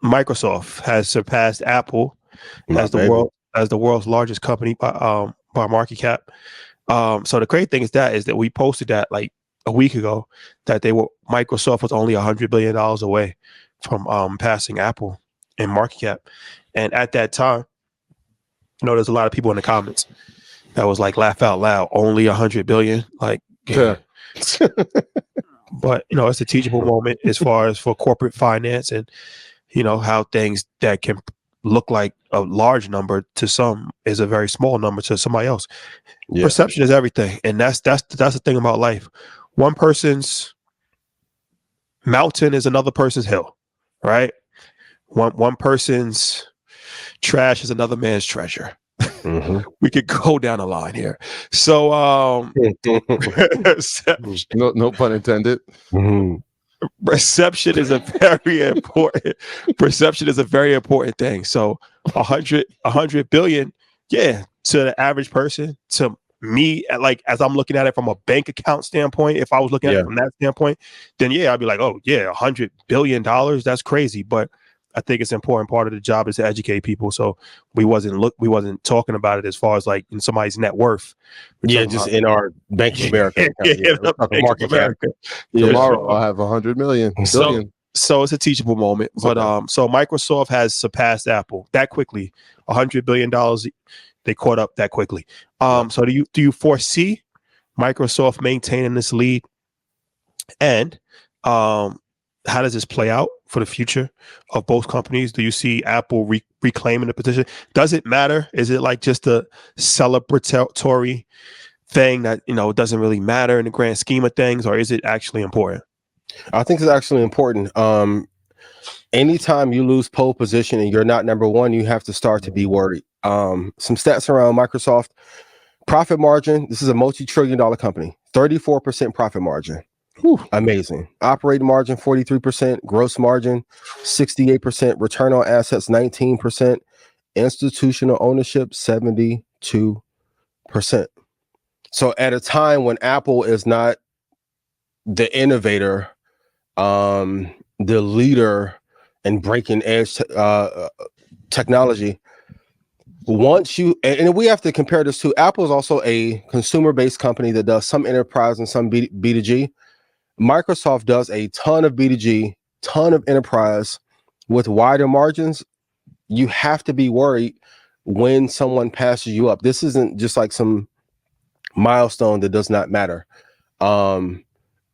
Microsoft has surpassed Apple as the world's largest company by market cap. So the great thing is that we posted that like a week ago that Microsoft was only $100 billion away from passing Apple in market cap. And at that time, there's a lot of people in the comments that was like laugh out loud, only 100 billion. Like, yeah. But it's a teachable moment as far as for corporate finance and how things that can look like a large number to some is a very small number to somebody else. Yeah. Perception is everything, and that's the thing about life. One person's mountain is another person's hill, right? One person's trash is another man's treasure. Mm-hmm. We could go down the line here. So, no pun intended. Mm-hmm. Perception is a very important. Perception is a very important thing. So, 100 billion, yeah, to the average person, to me, like as I'm looking at it from a bank account standpoint, if I was looking at it from that standpoint, then yeah, I'd be like, oh yeah, $100 billion, that's crazy. But I think it's an important part of the job is to educate people. So we wasn't talking about it as far as like in somebody's net worth. Just in our Bank of America. Bank of America. Tomorrow I'll have 100 million. So it's a teachable moment. But so Microsoft has surpassed Apple that quickly. $100 billion. They caught up that quickly. So do you foresee Microsoft maintaining this lead? And how does this play out for the future of both companies? Do you see Apple reclaiming the position? Does it matter? Is it like just a celebratory thing that, it doesn't really matter in the grand scheme of things, or is it actually important? I think it's actually important. Anytime you lose pole position and you're not number one, you have to start to be worried. Some stats around Microsoft. Profit margin, this is a multi-trillion-dollar company, 34% profit margin. Whew, amazing. Operating margin, 43%. Gross margin, 68%. Return on assets, 19%. Institutional ownership, 72%. So at a time when Apple is not the innovator, the leader in breaking edge technology, and we have to compare this to Apple is also a consumer-based company that does some enterprise and some B2G. Microsoft does a ton of B2G, ton of enterprise with wider margins. You have to be worried when someone passes you up. This isn't just like some milestone that does not matter. And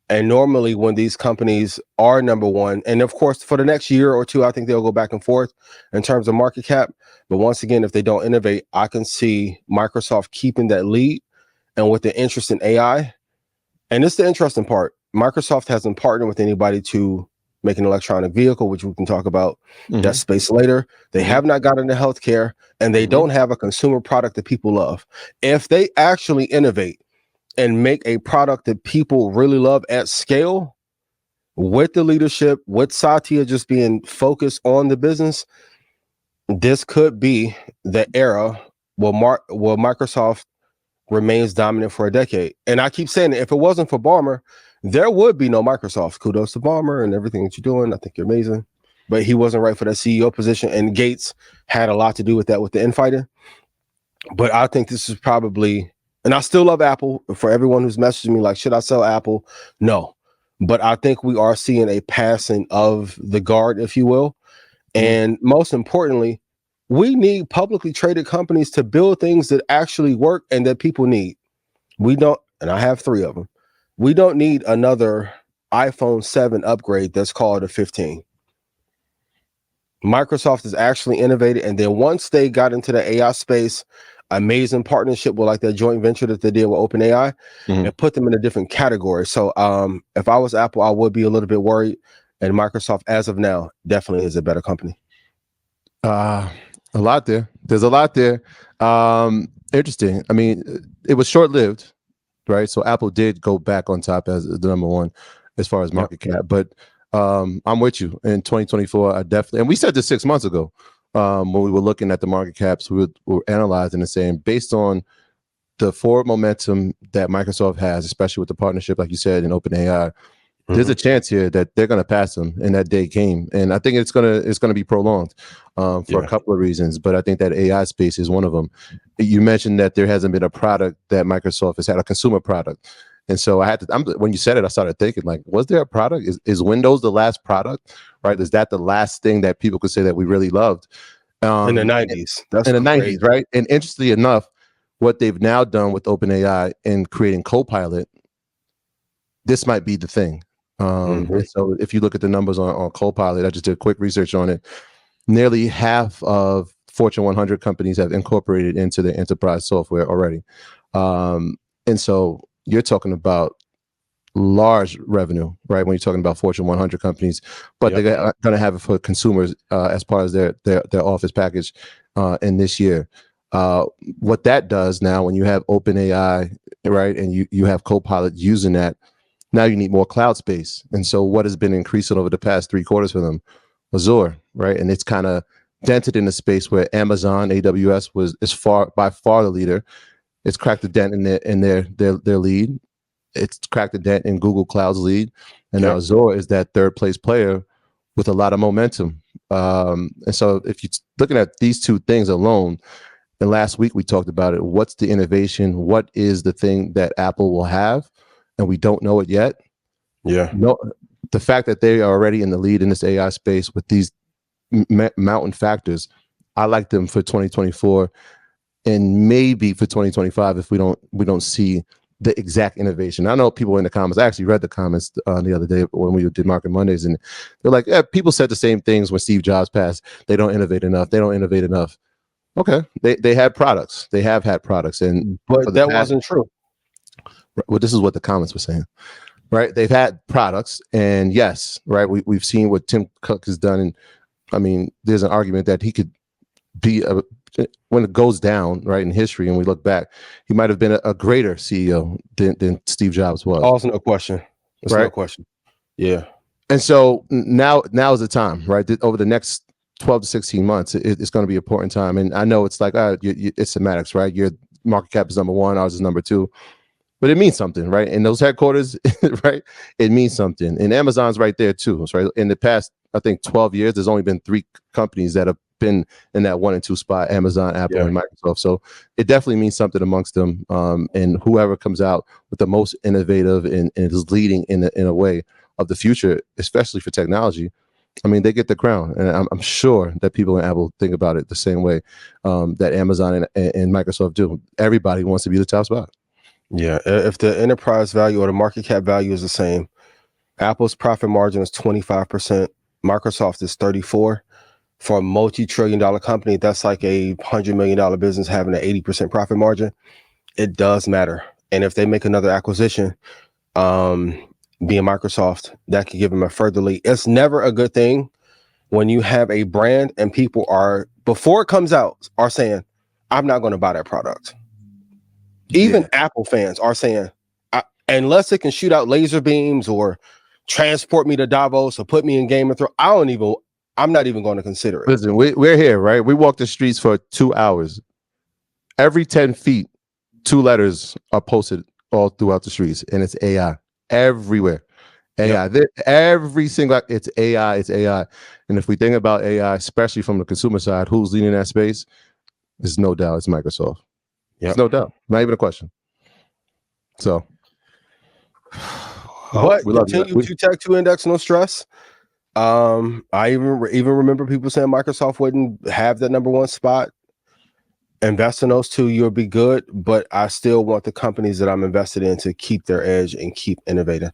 normally when these companies are number one, and of course for the next year or two, I think they'll go back and forth in terms of market cap. But once again, if they don't innovate, I can see Microsoft keeping that lead. And with the interest in AI, and it's the interesting part, Microsoft hasn't partnered with anybody to make an electronic vehicle, which we can talk about that space later. They have not gotten into healthcare, and they don't have a consumer product that people love. If they actually innovate and make a product that people really love at scale, with the leadership, with Satya just being focused on the business, this could be the era where Microsoft remains dominant for a decade. And I keep saying it, if it wasn't for Ballmer, there would be no Microsoft. Kudos to Ballmer and everything that you're doing. I think you're amazing. But he wasn't right for that CEO position, and Gates had a lot to do with that with the infighting. But I think this is probably, and I still love Apple. For everyone who's messaging me like, should I sell Apple? No. But I think we are seeing a passing of the guard, if you will. And most importantly, we need publicly traded companies to build things that actually work and that people need. We don't, and I have 3 of them. We don't need another iPhone 7 upgrade that's called a 15. Microsoft has actually innovated, and then once they got into the AI space, amazing partnership with like that joint venture that they did with OpenAI, and put them in a different category. So if I was Apple, I would be a little bit worried, and Microsoft, as of now, definitely is a better company. A lot there. There's a lot there. Interesting. I mean, it was short-lived, right? So Apple did go back on top as the number one as far as market cap. But I'm with you. In 2024, I definitely, and we said this 6 months ago when we were looking at the market caps, we were analyzing and saying, based on the forward momentum that Microsoft has, especially with the partnership, like you said, in OpenAI, there's a chance here that they're going to pass them, and that day came. And I think it's gonna be prolonged for a couple of reasons. But I think that AI space is one of them. You mentioned that there hasn't been a product that Microsoft has had, a consumer product. And so when you said it, I started thinking, like, was there a product? Is Windows the last product, right? Is that the last thing that people could say that we really loved? In the 90s. That's in the crazy. 90s, right? And interestingly enough, what they've now done with OpenAI in creating Copilot, this might be the thing. And so if you look at the numbers on Copilot, I just did quick research on it. Nearly half of Fortune 100 companies have incorporated into their enterprise software already. And so you're talking about large revenue, right? When you're talking about Fortune 100 companies, but they're going to have it for consumers as part of their Office package in this year. What that does now, when you have OpenAI, right, and you have Copilot using that, now you need more cloud space. And so what has been increasing over the past 3 quarters for them? Azure, right? And it's kind of dented in a space where Amazon, AWS is by far the leader. It's cracked a dent in their lead. It's cracked a dent in Google Cloud's lead. And now Azure is that third place player with a lot of momentum. And so if you're looking at these two things alone, and last week we talked about it, what's the innovation? What is the thing that Apple will have? And we don't know it yet. Yeah. No, the fact that they are already in the lead in this AI space with these mountain factors, I like them for 2024 and maybe for 2025 if we don't see the exact innovation. I know people in the comments, I actually read the comments the other day when we did Market Mondays, and they're like, yeah, people said the same things when Steve Jobs passed. They don't innovate enough. They don't innovate enough. Okay. They had products. They have had products. But that wasn't true. Well, this is what the comments were saying, right? They've had products, and yes, right, we've seen what Tim Cook has done, and I mean, there's an argument that he could be when it goes down, right, in history, and we look back, he might have been a greater CEO than Steve Jobs was. Oh, it's no question. It's right? No question. Yeah. And so now is the time, right? Over the next 12 to 16 months, it's going to be an important time. And I know it's like, it's semantics, right? Your market cap is number 1, ours is number 2. But it means something, right? In those headquarters, right? It means something. And Amazon's right there too, right? In the past, I think 12 years, there's only been 3 companies that have been in that 1 and 2 spot: Amazon, Apple, and Microsoft. So it definitely means something amongst them. And whoever comes out with the most innovative and is leading in a way of the future, especially for technology, I mean, they get the crown. And I'm sure that people in Apple think about it the same way that Amazon and Microsoft do. Everybody wants to be the top spot. Yeah, if the enterprise value or the market cap value is the same, Apple's profit margin is 25%, Microsoft is 34%. For a multi-trillion-dollar company, that's like a $100 million business having an 80% profit margin. It does matter. And if they make another acquisition, being Microsoft, that could give them a further lead. It's never a good thing when you have a brand and people are, before it comes out, are saying, I'm not going to buy that product. Even Apple fans are saying, unless it can shoot out laser beams or transport me to Davos or put me in Game of Thrones, I'm not even going to consider it. Listen, we're here, right? We walk the streets for 2 hours. Every 10 feet, 2 letters are posted all throughout the streets, and it's AI everywhere. AI, every single, it's AI, it's AI. And if we think about AI, especially from the consumer side, who's leading that space? There's no doubt it's Microsoft. There's no doubt, not even a question. So, but continue to Tech 2 index, no stress. I even remember people saying Microsoft wouldn't have that number 1 spot. Invest in those 2, you'll be good. But I still want the companies that I'm invested in to keep their edge and keep innovating.